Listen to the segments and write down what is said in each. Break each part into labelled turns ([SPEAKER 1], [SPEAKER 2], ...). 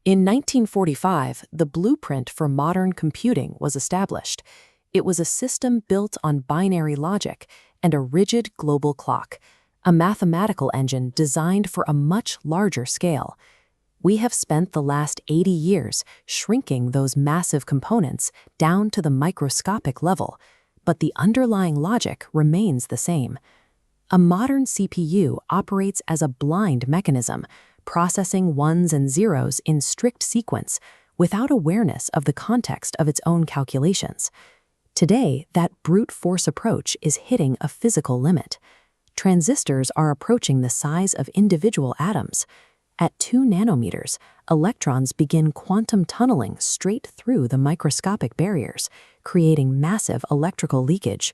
[SPEAKER 1] In 1945, the blueprint for modern computing was established. It was a system built on binary logic and a rigid global clock, a mathematical engine designed for a much larger scale. We have spent the last 80 years shrinking those massive components down to the microscopic level, but the underlying logic remains the same. A modern CPU operates as a blind mechanism, processing ones and zeros in strict sequence without awareness of the context of its own calculations. Today, that brute force approach is hitting a physical limit. Transistors are approaching the size of individual atoms. At 2 nanometers, electrons begin quantum tunneling straight through the microscopic barriers, creating massive electrical leakage.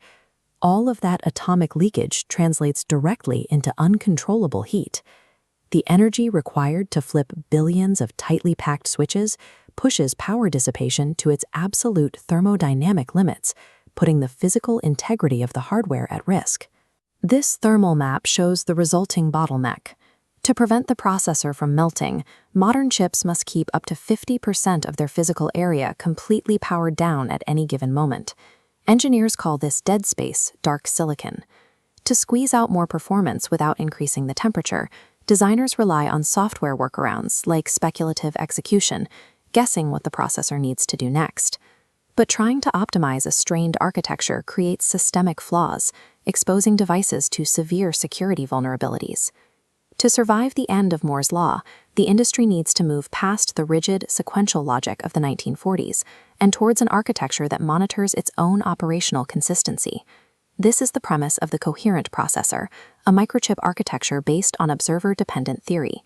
[SPEAKER 1] All of that atomic leakage translates directly into uncontrollable heat. The energy required to flip billions of tightly packed switches pushes power dissipation to its absolute thermodynamic limits, putting the physical integrity of the hardware at risk. This thermal map shows the resulting bottleneck. To prevent the processor from melting, modern chips must keep up to 50% of their physical area completely powered down at any given moment. Engineers call this dead space dark silicon. To squeeze out more performance without increasing the temperature, designers rely on software workarounds like speculative execution, guessing what the processor needs to do next. But trying to optimize a strained architecture creates systemic flaws, exposing devices to severe security vulnerabilities. To survive the end of Moore's law, the industry needs to move past the rigid, sequential logic of the 1940s and towards an architecture that monitors its own operational consistency. This is the premise of the Coherent processor, a microchip architecture based on observer-dependent theory.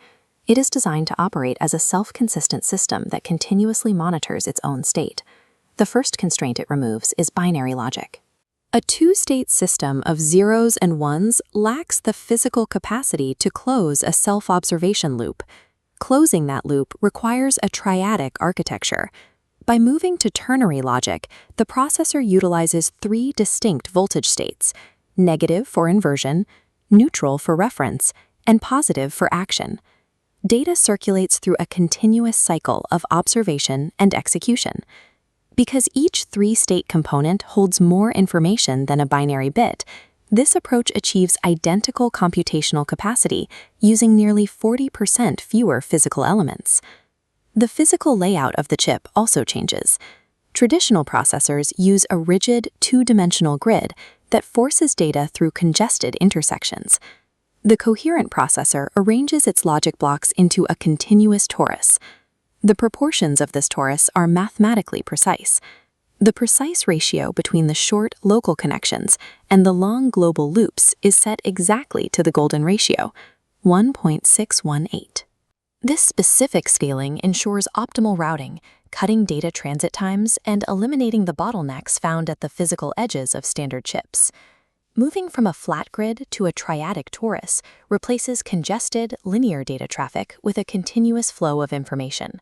[SPEAKER 1] It is designed to operate as a self-consistent system that continuously monitors its own state. The first constraint it removes is binary logic. A two-state system of zeros and ones lacks the physical capacity to close a self-observation loop. Closing that loop requires a triadic architecture. By moving to ternary logic, the processor utilizes 3 distinct voltage states: negative for inversion, neutral for reference, and positive for action. Data circulates through a continuous cycle of observation and execution. Because each 3-state component holds more information than a binary bit, this approach achieves identical computational capacity using nearly 40% fewer physical elements. The physical layout of the chip also changes. Traditional processors use a rigid, 2-dimensional grid that forces data through congested intersections. The Coherent processor arranges its logic blocks into a continuous torus. The proportions of this torus are mathematically precise. The precise ratio between the short local connections and the long global loops is set exactly to the golden ratio, 1.618. This specific scaling ensures optimal routing, cutting data transit times and eliminating the bottlenecks found at the physical edges of standard chips. Moving from a flat grid to a triadic torus replaces congested, linear data traffic with a continuous flow of information.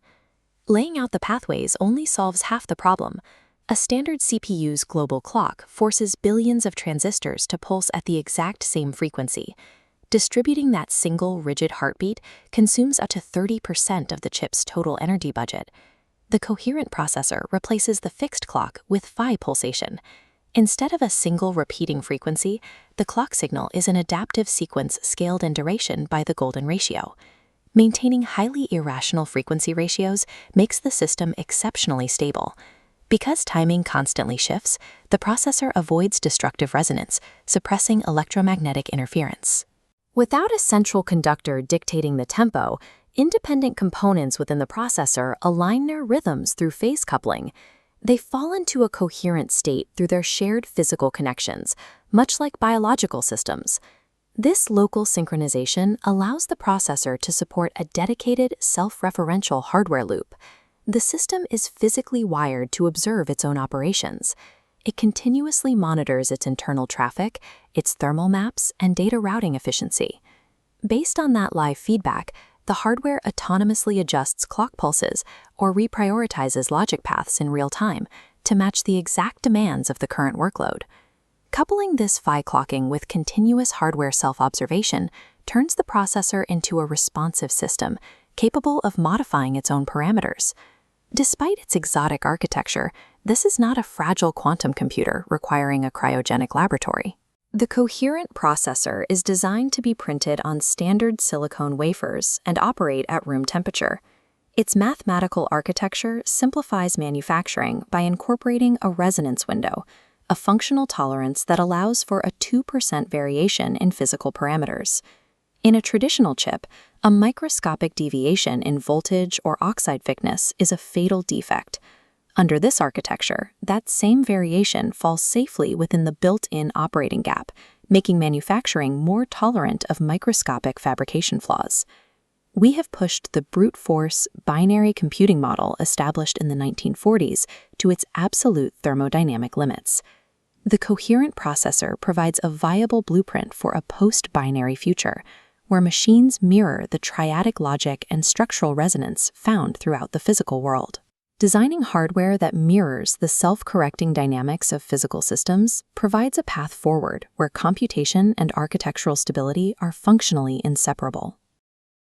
[SPEAKER 1] Laying out the pathways only solves half the problem. A standard CPU's global clock forces billions of transistors to pulse at the exact same frequency. Distributing that single rigid heartbeat consumes up to 30% of the chip's total energy budget. The Coherent processor replaces the fixed clock with phi pulsation. Instead of a single repeating frequency, the clock signal is an adaptive sequence scaled in duration by the golden ratio. Maintaining highly irrational frequency ratios makes the system exceptionally stable. Because timing constantly shifts, the processor avoids destructive resonance, suppressing electromagnetic interference. Without a central conductor dictating the tempo, independent components within the processor align their rhythms through phase coupling. They fall into a coherent state through their shared physical connections, much like biological systems. This local synchronization allows the processor to support a dedicated self-referential hardware loop. The system is physically wired to observe its own operations. It continuously monitors its internal traffic, its thermal maps, and data routing efficiency. Based on that live feedback, the hardware autonomously adjusts clock pulses or reprioritizes logic paths in real time to match the exact demands of the current workload. Coupling this phi clocking with continuous hardware self-observation turns the processor into a responsive system, capable of modifying its own parameters. Despite its exotic architecture, this is not a fragile quantum computer requiring a cryogenic laboratory. The Coherent processor is designed to be printed on standard silicone wafers and operate at room temperature. Its mathematical architecture simplifies manufacturing by incorporating a resonance window, a functional tolerance that allows for a 2% variation in physical parameters. In a traditional chip, a microscopic deviation in voltage or oxide thickness is a fatal defect. Under this architecture, that same variation falls safely within the built-in operating gap, making manufacturing more tolerant of microscopic fabrication flaws. We have pushed the brute force binary computing model established in the 1940s to its absolute thermodynamic limits. The Coherent processor provides a viable blueprint for a post-binary future, where machines mirror the triadic logic and structural resonance found throughout the physical world. Designing hardware that mirrors the self-correcting dynamics of physical systems provides a path forward where computation and architectural stability are functionally inseparable.